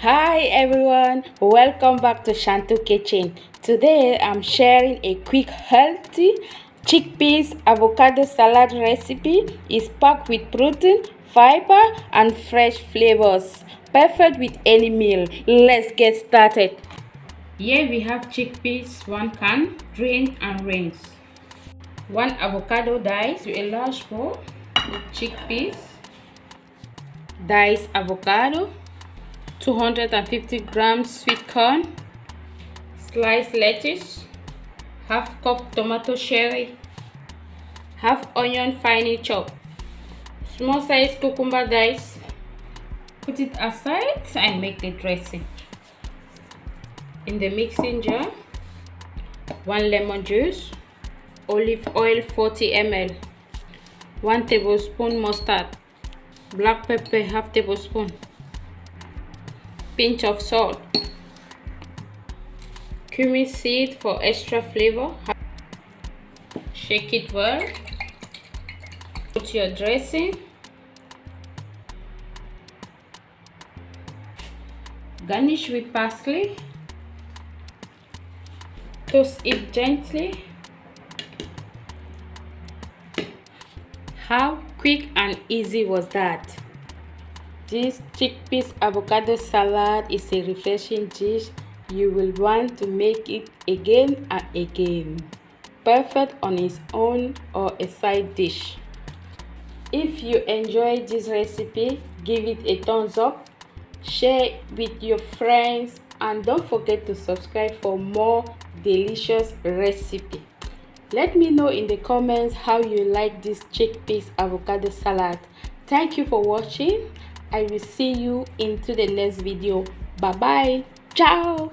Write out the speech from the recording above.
Hi everyone, welcome back to Shantu Kitchen. Today I'm sharing a quick healthy chickpeas avocado salad recipe. It's packed with protein, fiber and fresh flavors. Perfect with any meal. Let's get started. Here we have chickpeas, 1 can, drained and rinsed. 1 avocado diced to a large bowl with chickpeas, diced avocado, 250 grams sweet corn, sliced lettuce, half cup tomato cherry, half onion finely chopped, small size cucumber dice. Put it aside and make the dressing. In the mixing jar, 1 lemon juice, olive oil 40 ml, 1 tablespoon mustard, black pepper half tablespoon, pinch of salt, cumin seed for extra flavor. Shake it well. Put your dressing. Garnish with parsley. Toast it gently. How quick and easy was that? This chickpeas avocado salad is a refreshing dish. You will want to make it again and again. Perfect on its own or a side dish. If you enjoyed this recipe, give it a thumbs up, share it with your friends, and don't forget to subscribe for more delicious recipe. Let me know in the comments how you like this chickpeas avocado salad. Thank you for watching. I will see you into the next video. Bye bye. Ciao.